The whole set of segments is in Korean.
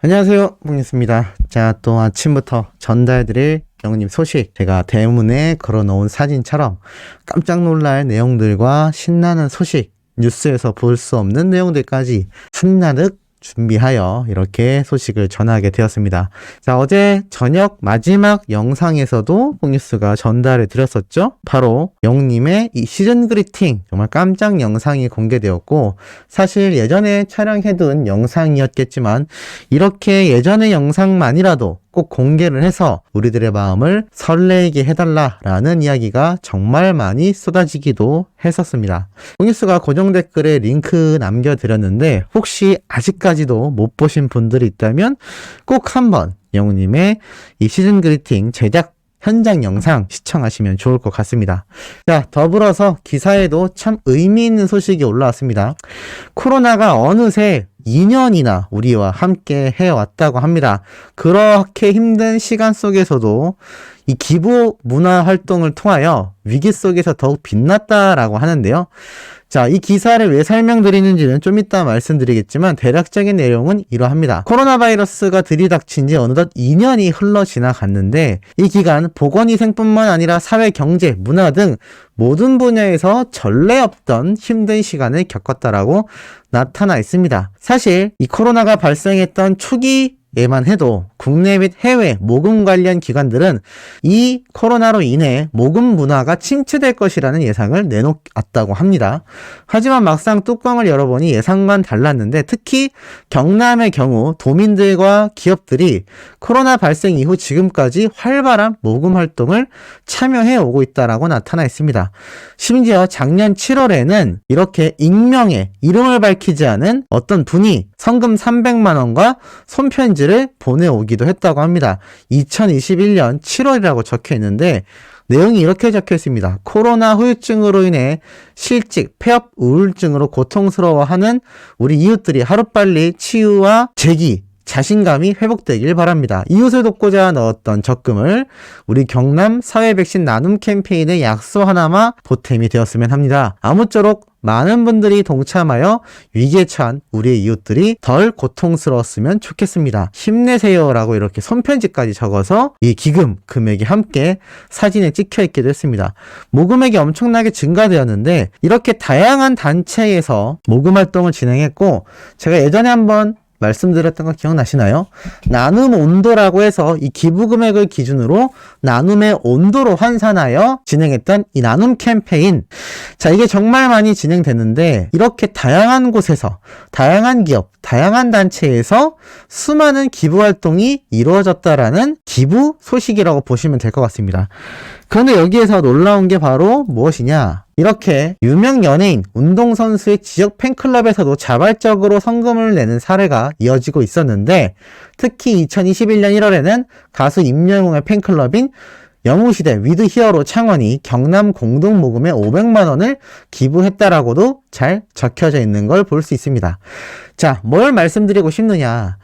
안녕하세요, 봉니스입니다. 자, 또 아침부터 전달드릴 영님 소식, 제가 대문에 걸어놓은 사진처럼 깜짝 놀랄 내용들과 신나는 소식, 뉴스에서 볼 수 없는 내용들까지 한나득 준비하여 이렇게 소식을 전하게 되었습니다. 자, 어제 저녁 마지막 영상에서도 봉뉴스가 전달해 드렸었죠. 바로 영님의 이 시즌 그리팅, 정말 깜짝 영상이 공개되었고, 사실 예전에 촬영해둔 영상이었겠지만 이렇게 예전의 영상만이라도 꼭 공개를 해서 우리들의 마음을 설레게 해달라라는 이야기가 정말 많이 쏟아지기도 했었습니다. 봉뉴스가 고정 댓글에 링크 남겨드렸는데 혹시 아직까지도 못 보신 분들이 있다면 꼭 한번 영우님의 이 시즌 그리팅 제작 현장 영상 시청하시면 좋을 것 같습니다. 자, 더불어서 기사에도 참 의미 있는 소식이 올라왔습니다. 코로나가 어느새 2년이나 우리와 함께 해왔다고 합니다. 그렇게 힘든 시간 속에서도 이 기부 문화 활동을 통하여 위기 속에서 더욱 빛났다라고 하는데요. 자, 이 기사를 왜 설명드리는지는 좀 이따 말씀드리겠지만 대략적인 내용은 이러합니다. 코로나 바이러스가 들이닥친 지 어느덧 2년이 흘러 지나갔는데 이 기간 보건위생뿐만 아니라 사회, 경제, 문화 등 모든 분야에서 전례 없던 힘든 시간을 겪었다라고 나타나 있습니다. 사실 이 코로나가 발생했던 초기에만 해도 국내 및 해외 모금 관련 기관들은 이 코로나로 인해 모금 문화가 침체될 것이라는 예상을 내놓았다고 합니다. 하지만 막상 뚜껑을 열어보니 예상과는 달랐는데 특히 경남의 경우 도민들과 기업들이 코로나 발생 이후 지금까지 활발한 모금 활동을 참여해 오고 있다라고 나타나 있습니다. 심지어 작년 7월에는 이렇게 익명의 이름을 밝히지 않은 어떤 분이 성금 300만 원과 손편지를 보내오기도 했다고 합니다. 2021년 7월이라고 적혀 있는데 내용이 이렇게 적혀 있습니다. 코로나 후유증으로 인해 실직, 폐업, 우울증으로 고통스러워하는 우리 이웃들이 하루빨리 치유와 재기, 자신감이 회복되길 바랍니다. 이웃을 돕고자 넣었던 적금을 우리 경남 사회 백신 나눔 캠페인의 약소 하나마 보탬이 되었으면 합니다. 아무쪼록 많은 분들이 동참하여 위기에 처한 우리의 이웃들이 덜 고통스러웠으면 좋겠습니다. 힘내세요 라고 이렇게 손편지까지 적어서 이 기금 금액이 함께 사진에 찍혀 있기도 했습니다. 모금액이 엄청나게 증가되었는데 이렇게 다양한 단체에서 모금 활동을 진행했고, 제가 예전에 한번 말씀드렸던 거 기억나시나요? 나눔 온도라고 해서 이 기부 금액을 기준으로 나눔의 온도로 환산하여 진행했던 이 나눔 캠페인. 자, 이게 정말 많이 진행됐는데 이렇게 다양한 곳에서, 다양한 기업, 다양한 단체에서 수많은 기부 활동이 이루어졌다라는 기부 소식이라고 보시면 될 것 같습니다. 그런데 여기에서 놀라운 게 바로 무엇이냐? 이렇게 유명 연예인, 운동선수의 지역 팬클럽에서도 자발적으로 성금을 내는 사례가 이어지고 있었는데, 특히 2021년 1월에는 가수 임영웅의 팬클럽인 영웅시대 위드 히어로 창원이 경남 공동모금에 500만 원을 기부했다라고도 잘 적혀져 있는 걸 볼 수 있습니다. 자, 뭘 말씀드리고 싶느냐?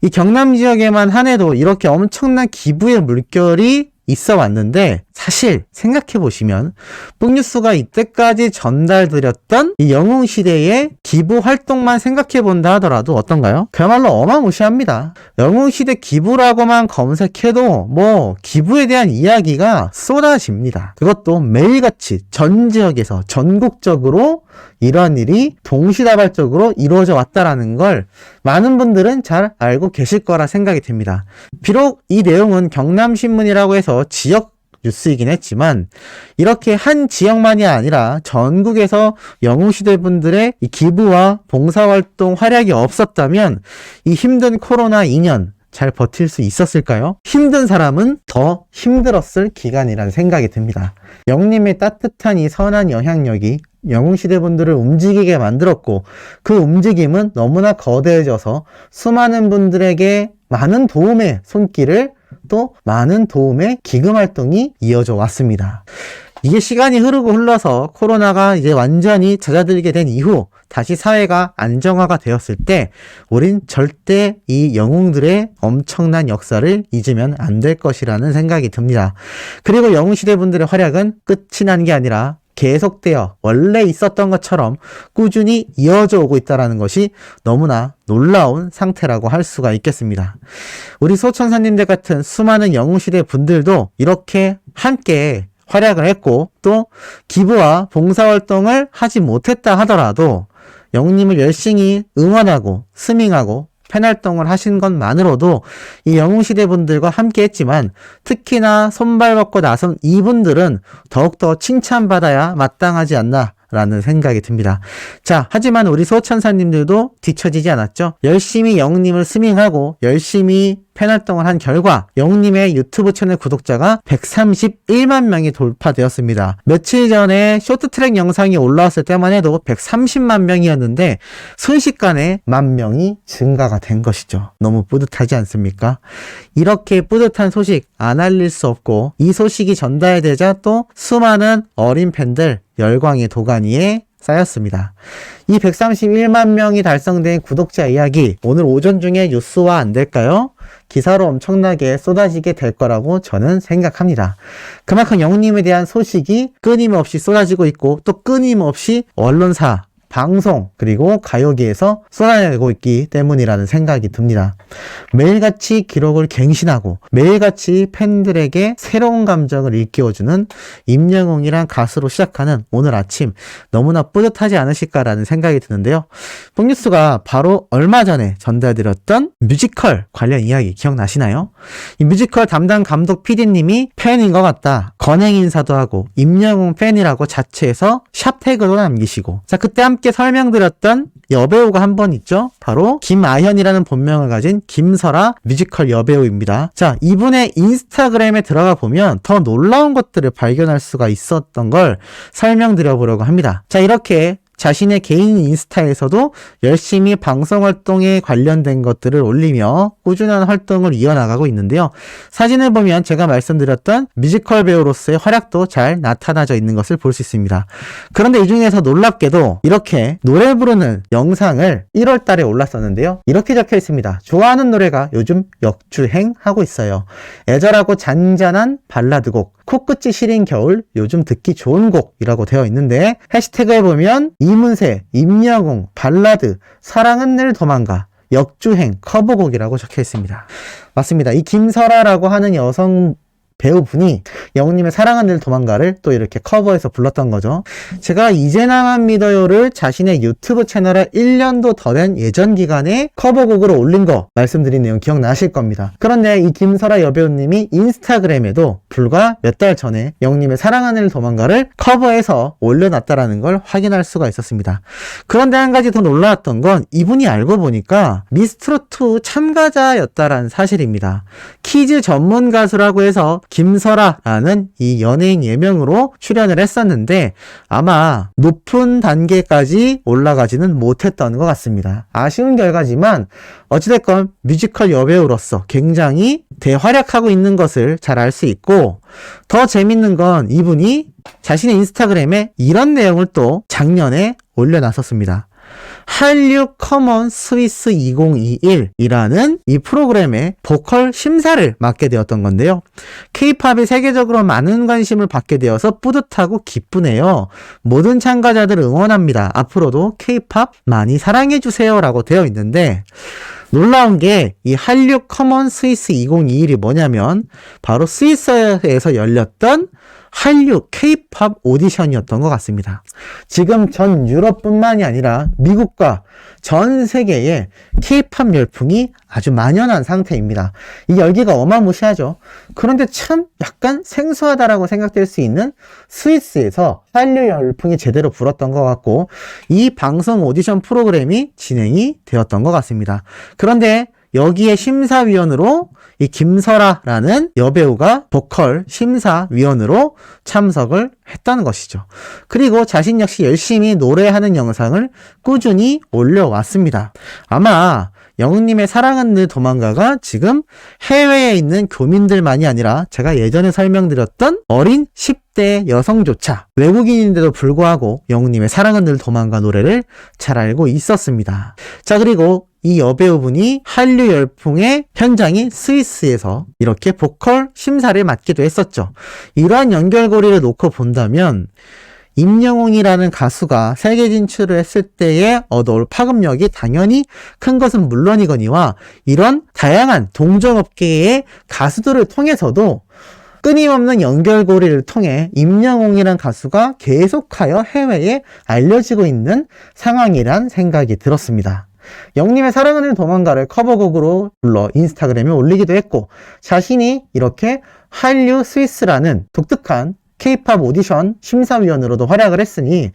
이 경남 지역에만 한해도 이렇게 엄청난 기부의 물결이 있어 왔는데, 사실 생각해보시면 뽕뉴스가 이때까지 전달드렸던 이 영웅시대의 기부 활동만 생각해본다 하더라도 어떤가요? 그야말로 어마무시합니다. 영웅시대 기부라고만 검색해도 뭐 기부에 대한 이야기가 쏟아집니다. 그것도 매일같이 전 지역에서 전국적으로 이러한 일이 동시다발적으로 이루어져 왔다라는 걸 많은 분들은 잘 알고 계실 거라 생각이 됩니다. 비록 이 내용은 경남신문이라고 해서 지역 뉴스이긴 했지만 이렇게 한 지역만이 아니라 전국에서 영웅시대 분들의 이 기부와 봉사활동 활약이 없었다면 이 힘든 코로나 2년 잘 버틸 수 있었을까요? 힘든 사람은 더 힘들었을 기간이라는 생각이 듭니다. 영님의 따뜻한 이 선한 영향력이 영웅시대 분들을 움직이게 만들었고, 그 움직임은 너무나 거대해져서 수많은 분들에게 많은 도움의 손길을, 또 많은 도움의 기금 활동이 이어져 왔습니다. 이게 시간이 흘러서 코로나가 이제 완전히 잦아들게 된 이후 다시 사회가 안정화가 되었을 때 우린 절대 이 영웅들의 엄청난 역사를 잊으면 안 될 것이라는 생각이 듭니다. 그리고 영웅시대 분들의 활약은 끝이 난 게 아니라 계속되어 원래 있었던 것처럼 꾸준히 이어져 오고 있다는 것이 너무나 놀라운 상태라고 할 수가 있겠습니다. 우리 소천사님들 같은 수많은 영웅시대 분들도 이렇게 함께 활약을 했고 또 기부와 봉사활동을 하지 못했다 하더라도 영웅님을 열심히 응원하고 스밍하고 팬활동을 하신 것만으로도 이 영웅시대 분들과 함께 했지만 특히나 손발벗고 나선 이분들은 더욱더 칭찬받아야 마땅하지 않나 라는 생각이 듭니다. 자, 하지만 우리 소천사님들도 뒤처지지 않았죠. 열심히 영웅님을 스밍하고 열심히 팬활동을 한 결과 영웅님의 유튜브 채널 구독자가 131만 명이 돌파되었습니다. 며칠 전에 쇼트트랙 영상이 올라왔을 때만 해도 130만 명이었는데 순식간에 10,000명이 증가가 된 것이죠. 너무 뿌듯하지 않습니까? 이렇게 뿌듯한 소식 안 알릴 수 없고 이 소식이 전달되자 또 수많은 어린 팬들 열광의 도가니에 쌓였습니다. 이 131만 명이 달성된 구독자 이야기 오늘 오전 중에 뉴스화 안 될까요? 기사로 엄청나게 쏟아지게 될 거라고 저는 생각합니다. 그만큼 영웅님에 대한 소식이 끊임없이 쏟아지고 있고 또 끊임없이 언론사, 방송 그리고 가요계에서 쏟아내고 있기 때문이라는 생각이 듭니다. 매일같이 기록을 갱신하고 매일같이 팬들에게 새로운 감정을 일깨워주는 임영웅이란 가수로 시작하는 오늘 아침 너무나 뿌듯하지 않으실까라는 생각이 드는데요. 뽕뉴스가 바로 얼마 전에 전달드렸던 뮤지컬 관련 이야기 기억나시나요? 이 뮤지컬 담당 감독 PD님이 팬인 것 같다. 건행 인사도 하고 임영웅 팬이라고 자체에서 샵태그도 남기시고 자 그때 함께 설명드렸던 여배우가 한 번 있죠. 바로 김아현이라는 본명을 가진 김설아 뮤지컬 여배우입니다. 자, 이분의 인스타그램에 들어가 보면 더 놀라운 것들을 발견할 수가 있었던 걸 설명드려 보려고 합니다. 자, 이렇게 자신의 개인 인스타에서도 열심히 방송 활동에 관련된 것들을 올리며 꾸준한 활동을 이어나가고 있는데요. 사진을 보면 제가 말씀드렸던 뮤지컬 배우로서의 활약도 잘 나타나져 있는 것을 볼 수 있습니다. 그런데 이 중에서 놀랍게도 이렇게 노래 부르는 영상을 1월 달에 올랐었는데요. 이렇게 적혀 있습니다. 좋아하는 노래가 요즘 역주행하고 있어요. 애절하고 잔잔한 발라드곡, 코끝이 시린 겨울, 요즘 듣기 좋은 곡이라고 되어 있는데 해시태그에 보면 이문세, 임영웅, 발라드, 사랑은 늘 도망가, 역주행, 커버곡이라고 적혀 있습니다. 맞습니다. 이 김설아라고 하는 여성 배우분이 영웅님의 사랑은 늘 도망가를 또 이렇게 커버해서 불렀던 거죠. 제가 이제 나만 믿어요를 자신의 유튜브 채널에 1년도 더 된 예전 기간에 커버곡으로 올린 거 말씀드린 내용 기억나실 겁니다. 그런데 이 김설아 여배우님이 인스타그램에도 불과 몇 달 전에 영웅님의 사랑은 늘 도망가를 커버해서 올려놨다라는 걸 확인할 수가 있었습니다. 그런데 한 가지 더 놀라웠던 건 이분이 알고 보니까 미스트롯2 참가자였다라는 사실입니다. 키즈 전문 가수라고 해서 김설아라는 이 연예인 예명으로 출연을 했었는데 아마 높은 단계까지 올라가지는 못했던 것 같습니다. 아쉬운 결과지만 어찌됐건 뮤지컬 여배우로서 굉장히 대활약하고 있는 것을 잘 알 수 있고 더 재밌는 건 이분이 자신의 인스타그램에 이런 내용을 또 작년에 올려놨었습니다. 한류 커먼 스위스 2021이라는 이 프로그램의 보컬 심사를 맡게 되었던 건데요. K-팝이 세계적으로 많은 관심을 받게 되어서 뿌듯하고 기쁘네요. 모든 참가자들 응원합니다. 앞으로도 K-팝 많이 사랑해주세요 라고 되어 있는데 놀라운 게 이 한류 커먼 스위스 2021이 뭐냐면 바로 스위스에서 열렸던 한류 K-팝 오디션이었던 것 같습니다. 지금 전 유럽뿐만이 아니라 미국과 전 세계에 K-팝 열풍이 아주 만연한 상태입니다. 이 열기가 어마무시하죠. 그런데 참 약간 생소하다라고 생각될 수 있는 스위스에서 한류 열풍이 제대로 불었던 것 같고 이 방송 오디션 프로그램이 진행이 되었던 것 같습니다. 그런데 여기에 심사위원으로 이 김설아라는 여배우가 보컬 심사위원으로 참석을 했다는 것이죠. 그리고 자신 역시 열심히 노래하는 영상을 꾸준히 올려왔습니다. 아마 영웅님의 사랑은 늘 도망가가 지금 해외에 있는 교민들만이 아니라 제가 예전에 설명드렸던 어린 10대 여성조차 외국인인데도 불구하고 영웅님의 사랑은 늘 도망가 노래를 잘 알고 있었습니다. 자, 그리고 이 여배우분이 한류 열풍의 현장인 스위스에서 이렇게 보컬 심사를 맡기도 했었죠. 이러한 연결고리를 놓고 본다면 임영웅이라는 가수가 세계 진출을 했을 때에 얻어올 파급력이 당연히 큰 것은 물론이거니와 이런 다양한 동종업계의 가수들을 통해서도 끊임없는 연결고리를 통해 임영웅이란 가수가 계속하여 해외에 알려지고 있는 상황이란 생각이 들었습니다. 영님의 사랑하는 도망가를 커버곡으로 불러 인스타그램에 올리기도 했고 자신이 이렇게 한류 스위스라는 독특한 K-팝 오디션 심사위원으로도 활약을 했으니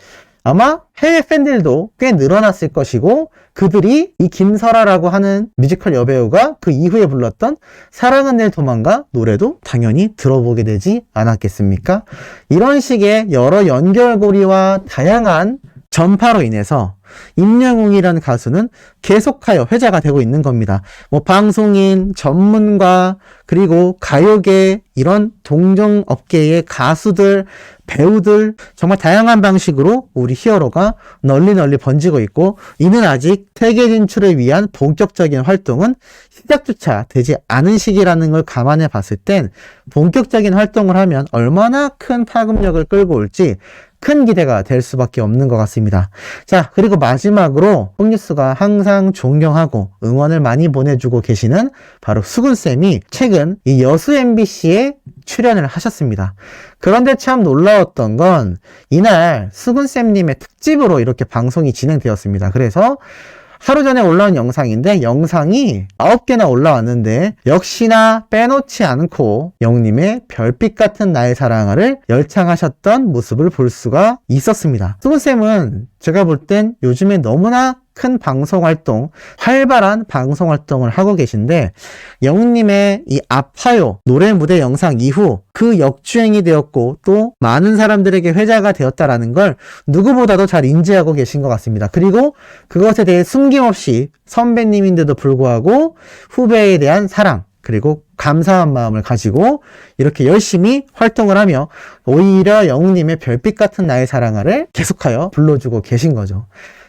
아마 해외 팬들도 꽤 늘어났을 것이고 그들이 이 김설아라고 하는 뮤지컬 여배우가 그 이후에 불렀던 사랑은 늘 도망가 노래도 당연히 들어보게 되지 않았겠습니까? 이런 식의 여러 연결고리와 다양한 전파로 인해서 임영웅이라는 가수는 계속하여 회자가 되고 있는 겁니다. 뭐 방송인, 전문가, 그리고 가요계 이런 동종업계의 가수들, 배우들 정말 다양한 방식으로 우리 히어로가 널리 번지고 있고 이는 아직 세계 진출을 위한 본격적인 활동은 시작조차 되지 않은 시기라는 걸 감안해 봤을 땐 본격적인 활동을 하면 얼마나 큰 파급력을 끌고 올지 큰 기대가 될 수밖에 없는 것 같습니다. 자, 그리고 마지막으로 뽕뉴스가 항상 존경하고 응원을 많이 보내주고 계시는 바로 수근쌤이 최근 이 여수 MBC에 출연을 하셨습니다. 그런데 참 놀라웠던 건 이날 수근쌤님의 특집으로 이렇게 방송이 진행되었습니다. 그래서 하루 전에 올라온 영상인데 영상이 9개나 올라왔는데 역시나 빼놓지 않고 영님의 별빛 같은 나의 사랑을 열창하셨던 모습을 볼 수가 있었습니다. 수근쌤은 제가 볼 땐 요즘에 너무나 큰 방송 활동, 활발한 방송 활동을 하고 계신데 영웅님의 이 아파요 노래 무대 영상 이후 그 역주행이 되었고 또 많은 사람들에게 회자가 되었다라는 걸 누구보다도 잘 인지하고 계신 것 같습니다. 그리고 그것에 대해 숨김없이 선배님인데도 불구하고 후배에 대한 사랑 그리고 감사한 마음을 가지고 이렇게 열심히 활동을 하며 오히려 영웅님의 별빛 같은 나의 사랑을 계속하여 불러주고 계신 거죠.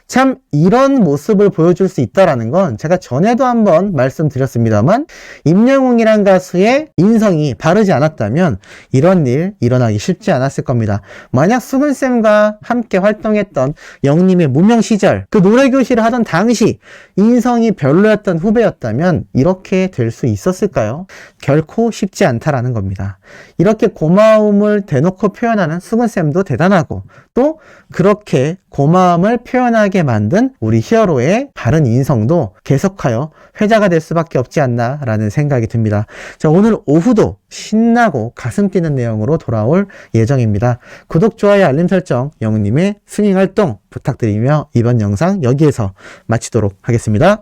참 이런 모습을 보여줄 수 있다라는 건 제가 전에도 한번 말씀드렸습니다만 임영웅이란 가수의 인성이 바르지 않았다면 이런 일 일어나기 쉽지 않았을 겁니다. 만약 수근쌤과 함께 활동했던 영님의 무명 시절 그 노래교실을 하던 당시 인성이 별로였던 후배였다면 이렇게 될 수 있었을까요? 결코 쉽지 않다라는 겁니다. 이렇게 고마움을 대놓고 표현하는 수근쌤도 대단하고 또 그렇게 고마움을 표현하게 만든 우리 히어로의 바른 인성도 계속하여 회자가 될 수밖에 없지 않나 라는 생각이 듭니다. 자, 오늘 오후도 신나고 가슴 뛰는 내용으로 돌아올 예정입니다. 구독, 좋아요, 알림 설정, 영웅님의 스윙 활동 부탁드리며 이번 영상 여기에서 마치도록 하겠습니다.